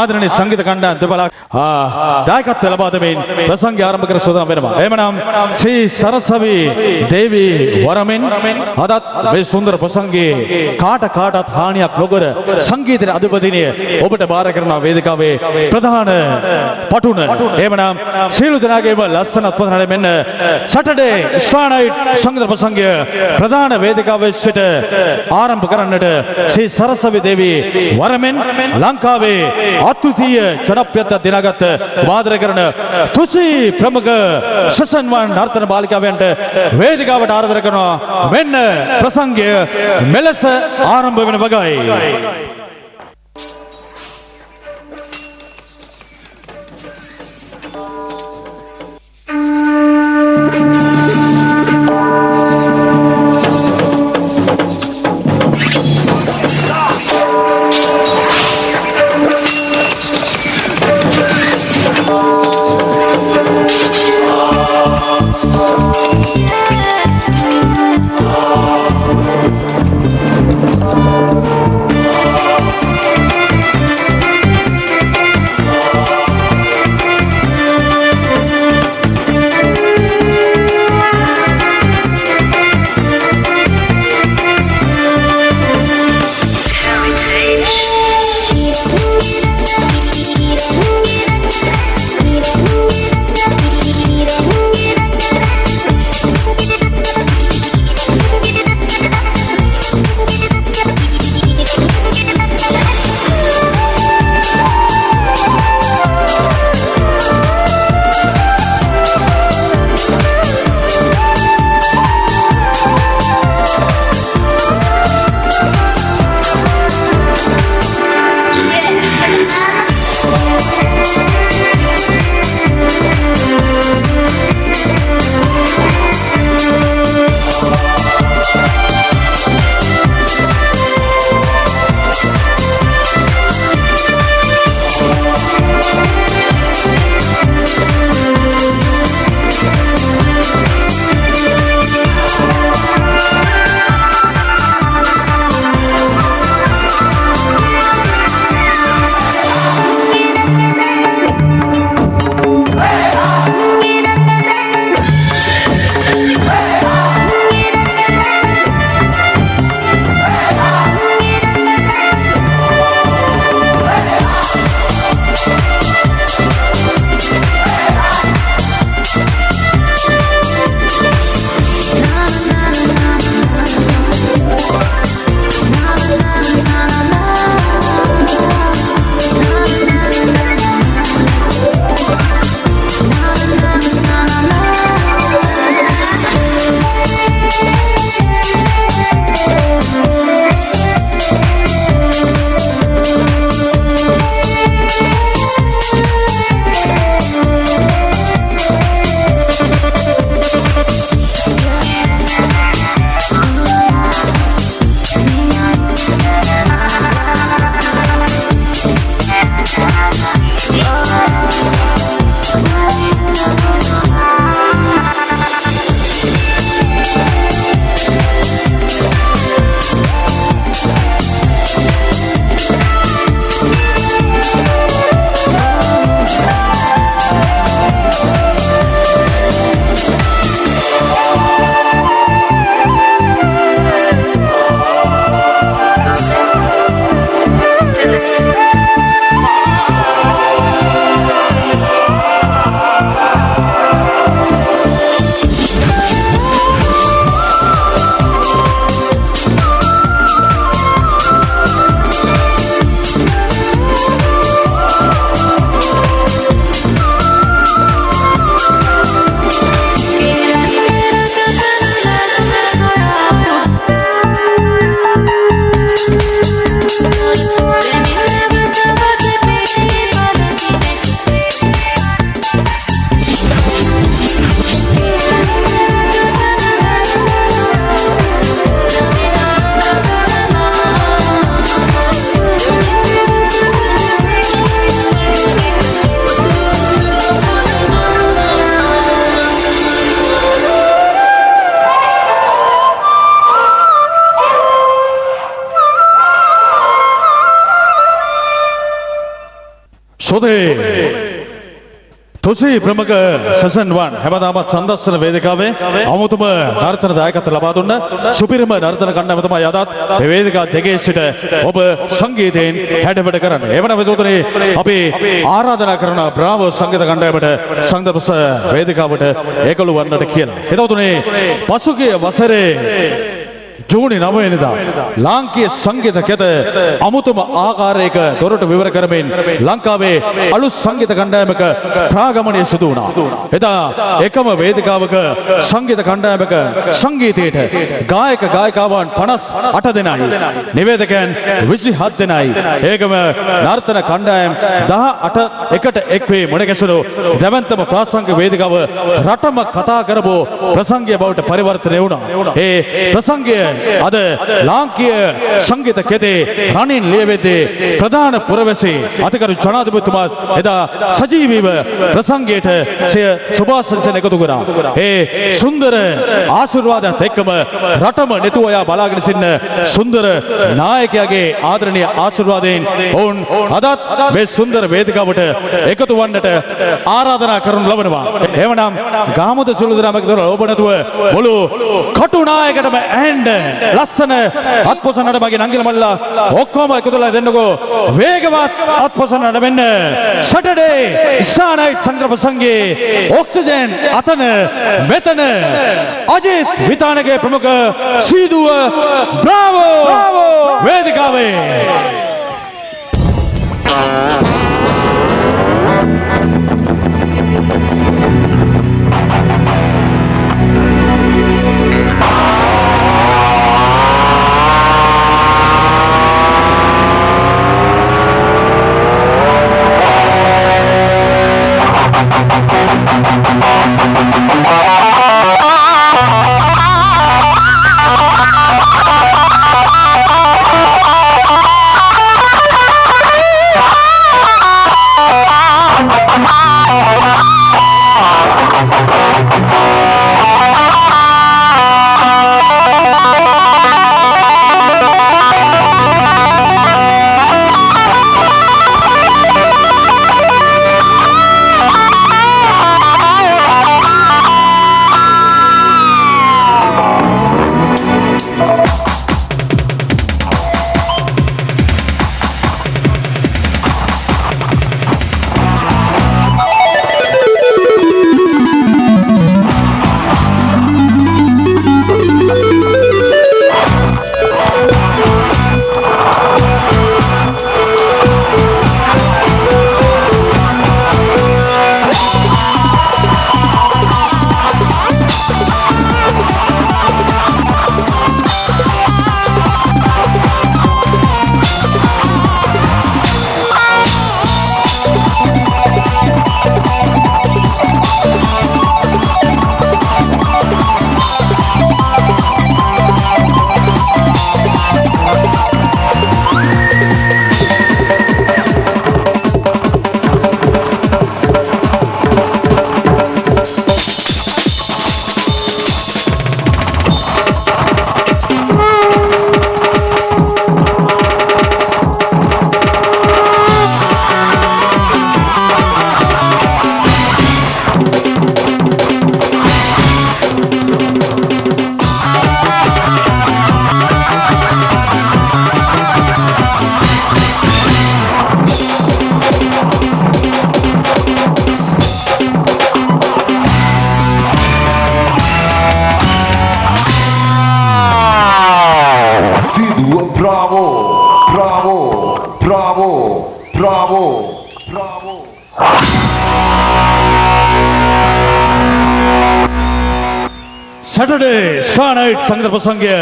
ආදරණීය සංගීත කණ්ඩායම් දෙපළක් දායකත්වය ලබා දෙමින් ප්‍රසංගය ආරම්භ කර සූදානම් වෙනවා. එhmenan ශ්‍රී සරසවි දේවී වරමෙන් අදත් මේ සුන්දර ප්‍රසංගයේ කාටත් හානියක් නොකර සංගීතයේ අධිපතිනිය ඔබට බාර කරන වේදිකාවේ ප්‍රධාන පටුන. එhmenan සියලු දෙනාගේම ලස්සනත් ප්‍රධාන මෙන්න සැටර්ඩේ ස්ටාර් නයිට් සංගීත ප්‍රසංගය ප්‍රධාන වේදිකාවේ සිට ආරම්භ කරන්නට ශ්‍රී සරසවි දේවී වරමෙන් ලංකාවේ අත්විතීය ජනප්‍රියත්වය දිනාගත් වාදනය කරන තුසි ප්‍රමුඛ සසන් වන් නර්තන බාලිකාවන්ට වේදිකාවට ආරාධනා කරනවා. මෙන්න ප්‍රසංගය මෙලෙස ආරම්භ වෙන වගයි. සොදේ තුසි ප්‍රමුඛ සෙසන් 1 හැමදාමත් සම්දර්ශන වේදිකාවේ අමුතුම නර්තන දායකත්ව ලබා දුන්න සුපිරිම නර්තන කණ්ඩායම තමයි අදත් මේ වේදිකා දෙකේ සිට ඔබ සංගීතයෙන් හැඩවැඩ කරන්නේ. එවන විදෝතනේ අපි ආරාධනා කරන බ්‍රාවෝ සංගීත කණ්ඩායමට සංදර්ශ වේදිකාවට ඒකළු වන්නට කියලා. හිතවතුනේ පසුගිය වසරේ ජූනි 9 වෙනිදා ලාංකීය සංගීත කැත අමුතුම ආකාරයක දොරට විවර කරමින් ලංකාවේ අලුත් සංගීත කණ්ඩායමක ප්‍රාගමනය සිදු වුණා. එදා එකම වේදිකාවක සංගීත කණ්ඩායමක සංගීතයට ගායක ගායිකාවන් 58 දෙනයි, නිවේදකයන් 27 දෙනයි, ඒකම නර්තන කණ්ඩායම් 18 එකට එක්වේ මුණගැසුණු දැවැන්තම ප්‍රාසංගික වේදිකාව රටම කතා කරපු ප්‍රසංගය බවට පරිවර්තනය වුණා. ඒ ප්‍රසංගය අද ලාංකීය සංගීත කෙතේ රනින් ලියවෙද්දී ප්‍රධාන පුරවැසි අතිගරු ජනාධිපතිතුමා එදා සජීවීව ප්‍රසංගයට සිය සුභාශංසන එකතු කරා. ඒ සුන්දර ආශිර්වාදات එක්කම රටම නෙතු අය බලාගෙන සිටින සුන්දර නායකයාගේ ආදරණීය ආශිර්වාදයෙන් ඔවුන් අදත් මේ සුන්දර වේදිකාවට එකතු වන්නට ආරාධනා කරනු ලබනවා. එවනම් ගාමුද සුළුදරමක දොර ඔබ නැතුව මුළු කටු නායකටම ඇහෙන්න ලස්සන අත්පොසන්නට මගේ නංගිල මල්ලා ඔක්කොම එකතුලා දෙන්නකෝ වේගවත් අත්පොසන්නට මෙන්න සැටර්ඩේ ස්ටාර් නයිට් සංග්‍රහ ප්‍රසංගයේ ඔක්සිජන් අතන මෙතන අජිත් විතානගේ ප්‍රමුඛ සීදුව බ්‍රාවෝ වේදිකාවේ සැටර්ඩේ ස්ටාර් නයිට් සංගීත ප්‍රසංගය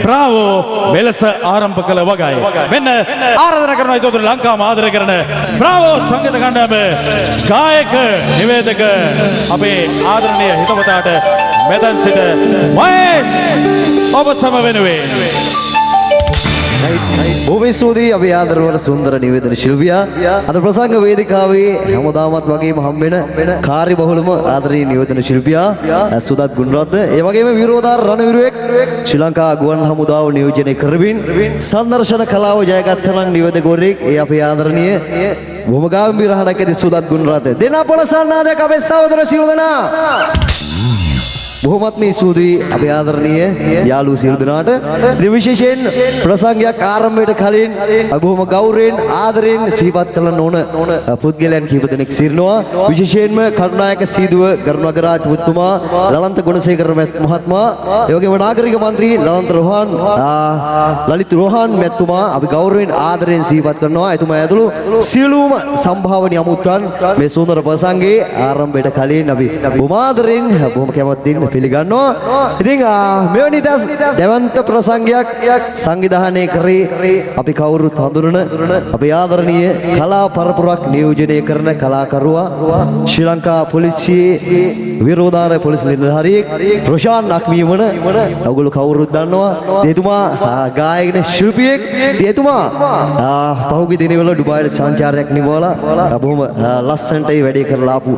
බ්‍රාවෝ මෙලෙස ආරම්භ කළ වගයි. මෙන්න ආරාධනා කරනවා ඉදෝතර ලංකාව ආදරය කරන බ්‍රාවෝ සංගීත කණ්ඩායම ගායක නිවේදක අපේ ආදරණීය හිතවතාට මෙතන සිට මහේෂ් ඔබ සම වෙනුවෙන් බොහොම ස්තුතියි අපි ආදරවල සුන්දර නිවේදන ශිල්පියා අද ප්‍රසංග වේදිකාවේ හැමදාමත් වගේම හම්බෙන කාර්යබහුලම ආදරණීය නිවේදන ශිල්පියා සුදත් ගුණරත්න ඒ වගේම විරෝධාර රණවිරුවෙක් ශ්‍රී ලංකා ගුවන් හමුදාව නියෝජනය කරමින් සංදර්ශන කලාව ජයගත් තරම් නිවේදකවරයෙක් ඒ අපේ ආදරණීය බොහොම ගාම්භීර හඬක් ඇති සුදත් ගුණරත්න දෙන පොළසන්නාදයක් අපේ සහෝදර සියලු දෙනා බොහොමත්ම ස්තුතියි අපේ ආදරණීය යාළුවෝ සියලු දෙනාට ඉතින් විශේෂයෙන් ප්‍රසංගයක් ආරම්භයට කලින් අපි බොහොම ගෞරවයෙන් ආදරයෙන් සිහිපත් කරන්න ඕන පුද්ගලයන් කිහිප දෙනෙක් සිටිනවා විශේෂයෙන්ම කරුණායක සීදුව ගරුණාගරාජ පුතුමා ලලන්ත ගුණසේකර මහත්මයා ඒ වගේම නාගරික මන්ත්‍රී ලලිත් රෝහන් මැතිතුමා අපි ගෞරවයෙන් ආදරයෙන් සිහිපත් කරනවා එතුමා ඇතුළු සියලුම සම්භාවනීය අමුත්තන් මේ සුන්දර ප්‍රසංගයේ ආරම්භයට කලින් අපි බොහොම ආදරයෙන් බොහොම කැමැත්තෙන් පිළිගන්නවා. ඉතින් මෙවැනි දැවන්ත ප්‍රසංගයක් සංවිධානය කරේ අපි කවුරුත් හඳුනන අපේ ආදරණීය කලා පරපුරක් නියෝජනය කරන කලාකරුවා ශ්‍රී ලංකා පොලිසියේ විරෝධාර පොලිස් නිලධාරියෙක් රොෂාන් අක්මීමන ඔයගොල්ලෝ කවුරුත් දන්නවා. එතුමා ගායන ශිල්පියෙක්. එතුමා පහුගිය දිනවල ඩුබායිට සංචාරයක් නිමවලා බොහොම ලස්සනට ඒ වැඩේ කරලා ආපු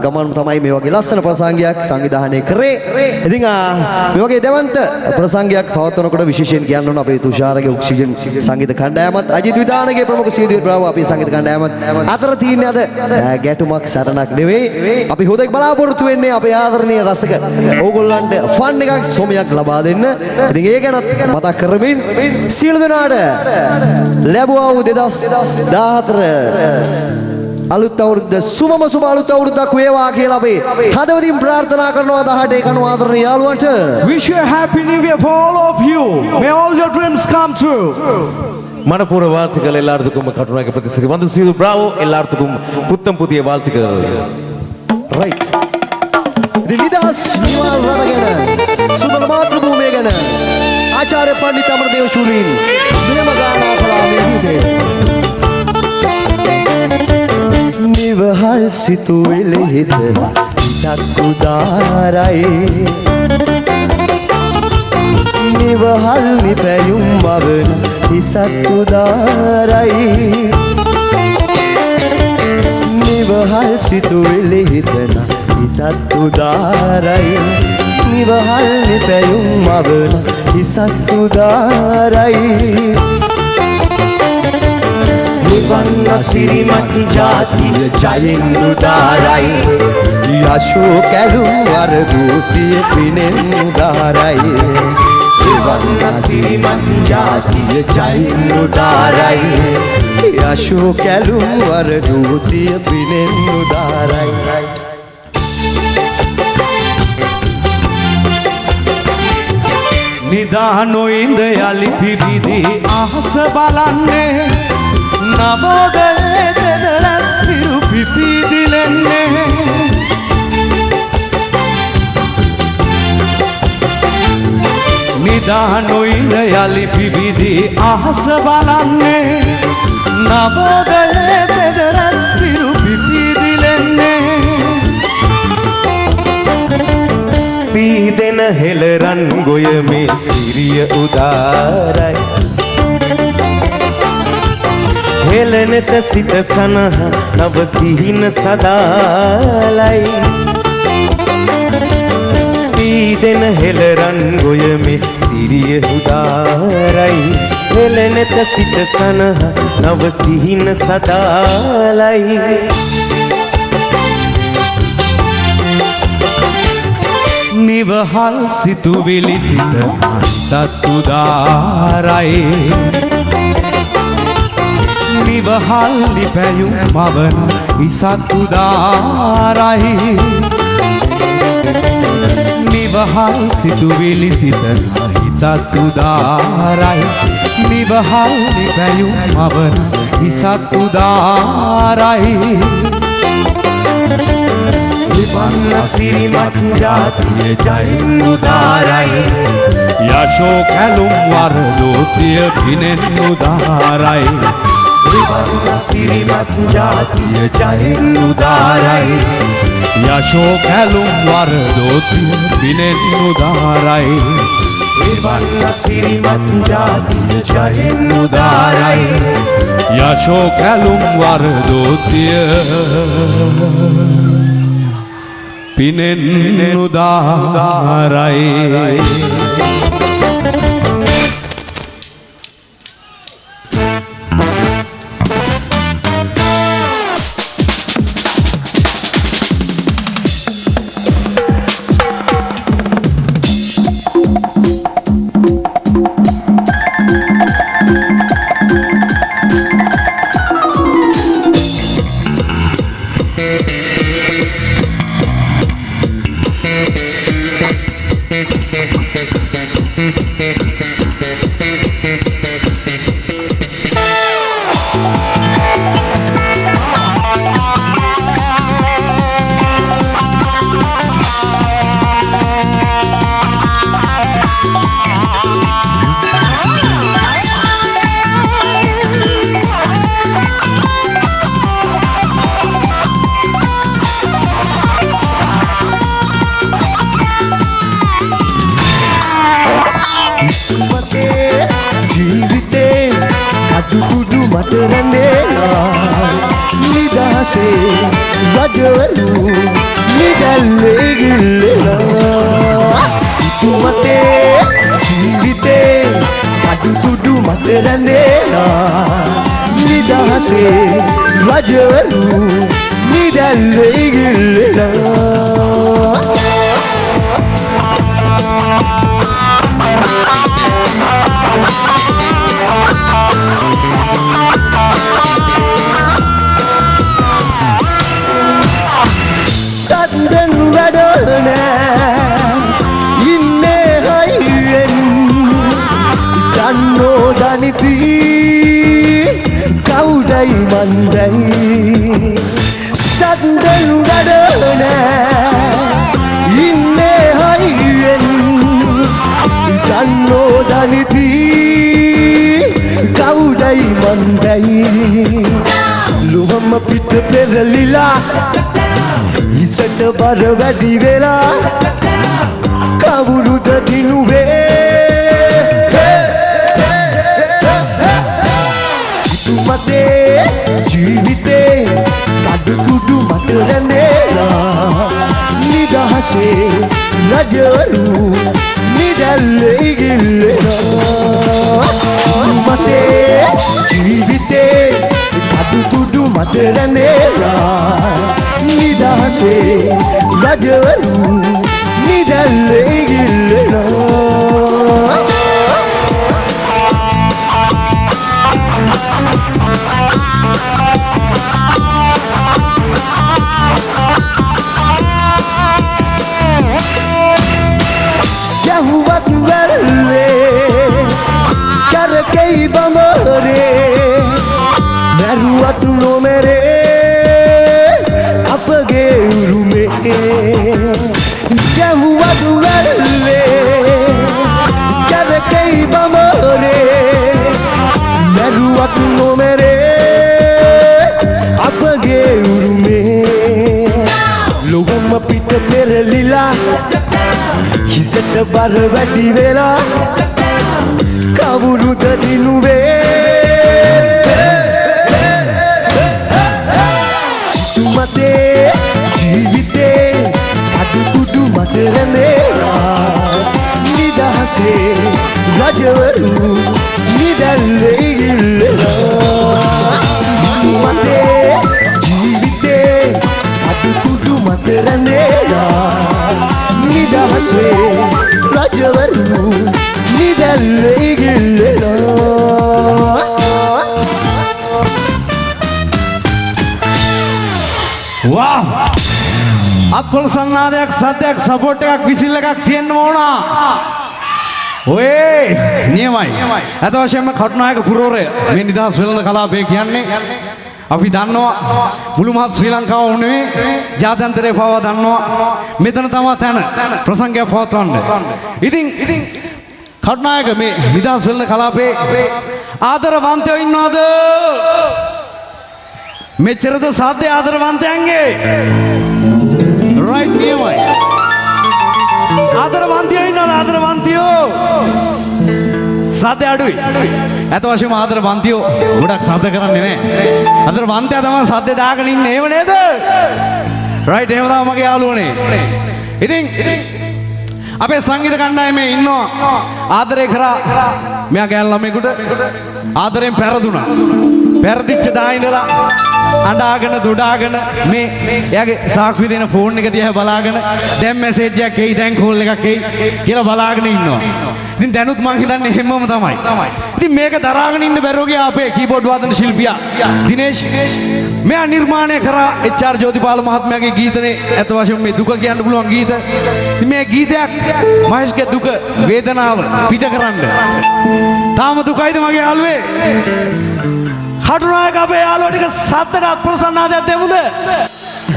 ගමන් තමයි මේ වගේ ලස්සන ප්‍රසංගයක් සංවිධානය කරේ. ඉතින් මේ වගේ දැවන්ත ප්‍රසංගයක් පවත්වනකොට විශේෂයෙන් කියන්න ඕන අපේ තුෂාරගේ ඔක්සිජන් සංගීත කණ්ඩායමත් අජිත් විදානගේ ප්‍රමුඛ සීදුවේ බ්‍රාව අපේ සංගීත කණ්ඩායමත් අතර තියෙන අද ගැටුමක් සරණක් නෙවෙයි. අපි හොදෙක් බලාපොරොත්තු වෙන්නේ අපේ ආදරණීය රසක ඕගොල්ලන්ට ෆන් එකක් සොමයක් ලබා දෙන්න. ඉතින් ඒ ගැනත් මතක් කරමින් සියලු දෙනාට ලැබුවා වූ 2014 අලුත් අවුරුද්ද සුබම සුබ අලුත් අවුරුද්දක් වේවා කියලා අපි හදවතින් ප්‍රාර්ථනා කරනවා 18 කණු ආදරණීය යාළුවන්ට. Wish you a happy new year for all of you. May all your dreams come true. மனப்பூர்வ வாழ்த்துக்கள் எல்லாத்துக்கும் கட்டுநாயக பிரதிநிதி வந்து சீது பிராவோ எல்லாத்துக்கும் புத்தம் புதிய வாழ்த்துக்கள். right. ඉතින් නිදහස් නිවාල් රට ගැන සුබ මාතෘ භූමිය ගැන ආචාර්ය පණ්ඩිත අමරදේව ශූරීන් මෙහෙම ගායනා කළා මේ ගීතේ. නිවහල් සිතුවිලි හිතලා හිතක් උදාරයි නිවහල් නිපැයුම් මවන හිසත් උදාරයි නිවහල් සිතුවිලි හිතලා හිතත් උදාරයි නිවහල් නිපැයුම් මවන හිසත් උදාරයි නිවන්න සිරිමත් ජාතිය ජයෙන් උදාරයි යශෝ කැලුම් වරදූතිය පිනෙන් උදාරයි නිවන්න සිරිමත් ජාතිය ජයෙන් උදාරයි යශෝ කැලුම් වරදූතිය පිනෙන් උදාරයි නිදානොයින්ද යලි පිබිදී අහස බලන්නේ නවෝදයේ දෙදලස් පිරු පිපිදිලෙන්නේ නිදානොයින්ද යලි පිබිදී අහස බලන්නේ නවෝදයේ දෙදලස් පිරු පිපිදිලෙන්නේ පීදෙන හෙළරන් ගොය මේ සිරිය උදාරයි හෙළනෙත සිත සනහ නව සිහින සදාලයි පීදෙන හෙළරන් ගොය මේ සිරිය උදාරයි හෙළනෙත සිත සනහ නව සිහින සදාලයි නිවහල් සිතුවිලි සිත සත්තුදාරයි නිවහල් නිපැයුම් මවන ඉසත්තුදාරයි නිවහල් සිතුවිලි සිත හිතත්තුදාරයි නිවහල් නිපැයුම් මවන ඉසත්තුදාරයි නිවන්න සිරිමත් ජාතිය ජයෙන් උදාරයි යශෝ කැලුම් වරදෝතිය පිනෙන් උදාරයි නිවන්න සිරිමත් ජාතිය ජයෙන් උදාරයි යශෝ කැලුම් වරදෝතිය පිනෙන් උදාරයි නිවන්න සිරිමත් ජාතිය ජයෙන් උදාරයි යශෝ කැලුම් වරදෝතිය පිනෙන් උදාරයි නිදහසේ රජවරු නිදැල්ලේ ගිල්ලෙලා මතේ ජීවිතේ අඩු තුඩු මත රැඳෙලා නිදහසේ රජවරු නිදැල්ලේ ගිල්ලෙලා සද්දෙන් වැඩ නෑ ඉන්නේ හයියෙන් දන්නෝ දනිති කවුදයි මන්දයි සද්දෙන් වැඩ නෑ ඉන්නේ හයියෙන් දන්නෝ දනිති කවුදයි මන්දයි ලුවම පිට පෙරලිලා ඉසට බර වැඩි වෙලා කවුරුද දිනුවේ මතේ ජීවිතේ කඩු කුඩු මත රැඳෙලා නිදහසේ රජවරු නිදැල්ලේ ගිල්ලෙලා මතේ ජීවිතේ කඩු කුඩු මත රැඳෙලා නිදහසේ රජවරු නිදැල්ලේ ගිල්ලෙලා යහුවත් වැල්ලේ කරකෙයි බමරේ මරුවත් නොමරේ අපගේ උරුමේ යහුවත් වැල්ලේ කරකෙයි බමරේ මරුවත් නොමරේ අපගේ උරුමේ ලොවම පිට පෙරලිලා හිසට බර වැඩි වෙලා කවුරුද දිනුවේ මතේ ජීවිතේ අඩු කුඩු මත රැඳෙලා නිදහසේ රජවරු නිදැල්ලේ ගිල්ලෙලා මතේ ජීවිතේ අඩු කුඩු මත රැඳෙලා නිදහසේ රජවරු නිදැල්ලේ ගිල්ලෙලා Wow! අත්පොළ සංනාදයක් සද්දයක් සපෝට් එකක් විසිල් එකක් තියෙන්න ඕන. ඔයේ නියමයි. අත වශයෙන්ම කටුනායක පුරවරය මේ නිදහස් වෙළඳ කලාපය කියන්නේ අපි දන්නවා මුළු මහත් ශ්‍රී ලංකාව නෙවෙයි ජාත්‍යන්තරේ පවා දන්නවා මෙතන තමයි තැන ප්‍රසංගයක් පවත්වන්න. ඉතින් කටුනායක මේ නිදහස් වෙළඳ කලාපේ ආදරවන්තයෝ ඉන්නවද? මෙච්චරද සාධ්‍ය ආදරවන්තයන්ගේ රයිට් නියමයි. ආදරවන්තයෝ ඉන්නවද? ආදරවන්තයෝ සාධ්‍ය අඩුයි. ඇත්ත වශයෙන්ම ආදරවන්තයෝ ගොඩක් සාධ්‍ය කරන්නේ නැහැ. ආදරවන්තයා තමයි සාධ්‍ය දාගෙන ඉන්නේ. ඒව නේද? රයිට් එහෙම තමයි මගේ යාළුවනේ. ඉතින් අපේ සංගීත කණ්ඩායමේ ඉන්නවා ආදරේ කරා මෙයා ගෑන් ළමයෙකුට ආදරෙන් පෙරදුනා. පෙරදිච්ච දා ඉඳලා අඬාගෙන දොඩාගෙන මේ එයාගේ සාක්කුවේ දෙන ෆෝන් එක දිහා බලාගෙන දැන් මැසේජ් එකක් එයි දැන් කෝල් එකක් එයි කියලා බලාගෙන ඉන්නවා. ඉතින් දැනුත් මං හිතන්නේ එහෙමම තමයි. ඉතින් මේක දරාගෙන ඉන්න බැරුව ගියා අපේ කීබෝඩ් වාදන ශිල්පියා දිනේෂ්. මෙයා නිර්මාණය කරා එච්.ආර්. ජෝතිපාල මහත්මයාගේ ගීතනේ අත වශයෙන් මේ දුක කියන්න පුළුවන් ගීත. ඉතින් මේ ගීතයක් මහේෂ්ගේ දුක වේදනාව පිට කරන්න. තාම දුකයිද මගේ යාළුවේ? කටුනායක අපේ යාළුවා ටික සද්දක අත්පොළසන්නාදයක් දෙමුද?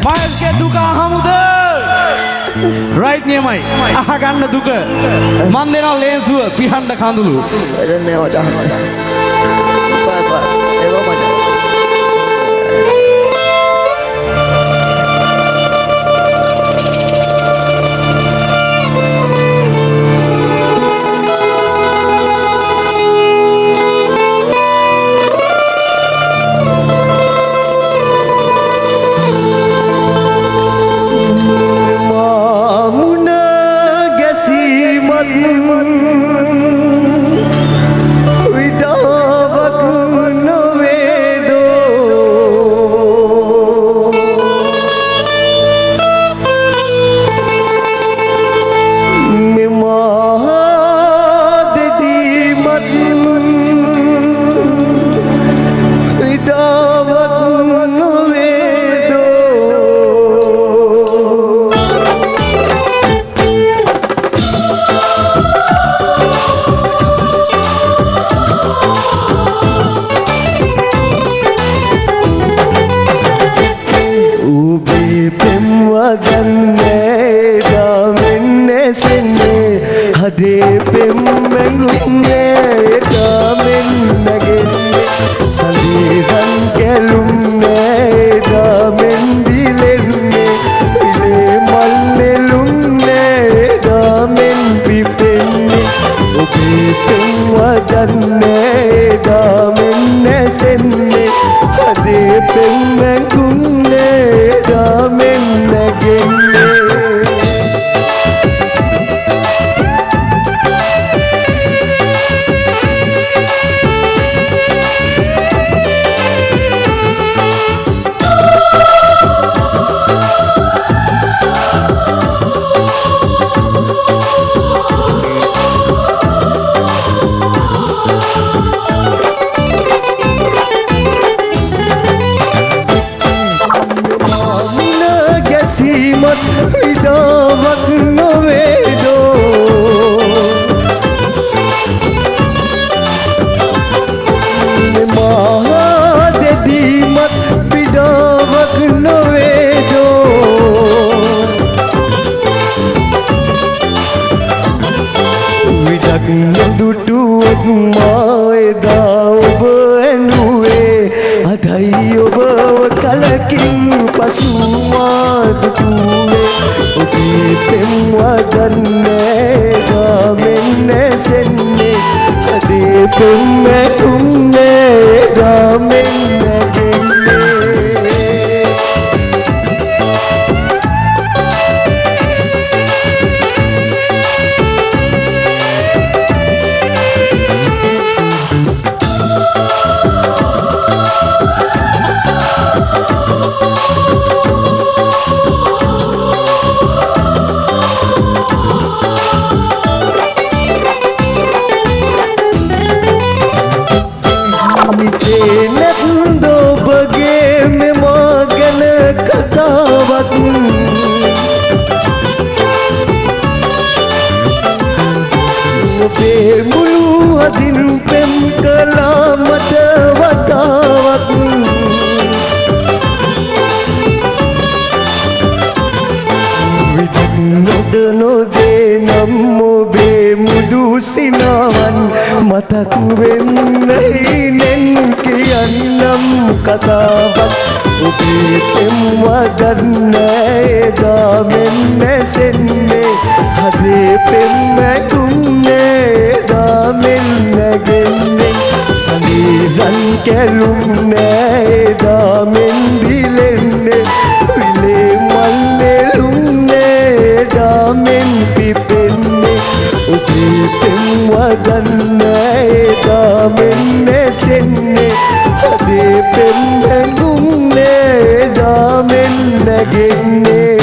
මහේෂ්ගේ දුක අහමුද? රයිට් නියමයි. අහගන්න දුක. මන් දෙනවා ලේන්සුව පිහන්න කඳුළු. එදන්නේ වචන. ඒවා මචං. හදේ පෙම්මැඟුන්නේ එදාමෙන් නැගෙන්නේ සඳීරන් ගැලුන්නේ එදාමෙන් දිලෙන්නේ පිලේ මල් නෙළුන්නේ එදාමෙන් පිපෙන්නේ ඔබේ පෙම්වදන්නේ එදාමෙන් නැසෙන්නේ හදේ පෙම්මැඟුන්නේ එදාමෙන් නැගෙන්නේ විඩාවක් නොවේදෝ මහා දෙදීමත් විඩාවක් නොවේදෝ විඩක් නොදුටුවත් මා එදා ඔබ ඇඬුවේ අදයි ඔබව කලකින් පසු මා දුටුවේ ඔබේ පෙම්වදන්නේ ගාමෙන් නැසෙන්නේ හදේ පෙම්මැකුන්නේ ගාමෙන් නැගෙන්නේ ඔබගේ මෙමා ගැන කතාවක් ඔබේ මුළු අදින් පෙම් කළා මට වතාවක් විඩක් නොද නොදේ නම් ඔබේ මුදු සිනාවන් මතක් වෙන්නයි නෙන් කියන්නම් කතාවක් ඔබේ පෙම්වදන්නේ එදාමෙන් නැසෙන්නේ හදේ පෙම්මැකුන්නේ එදාමෙන් නැගෙන්නේ සඳීරන් කැලුන්නේ එදාමෙන් දිලෙන්නේ විලේ මල් නෙළුන්නේ එදාමෙන් පිපෙන්නේ ඔබේ පෙම්වදන්නේ එදාමෙන් නැසෙන්නේ හදේ පෙම්මැඟුන්නේ එදාමෙන් නැගෙන්නේ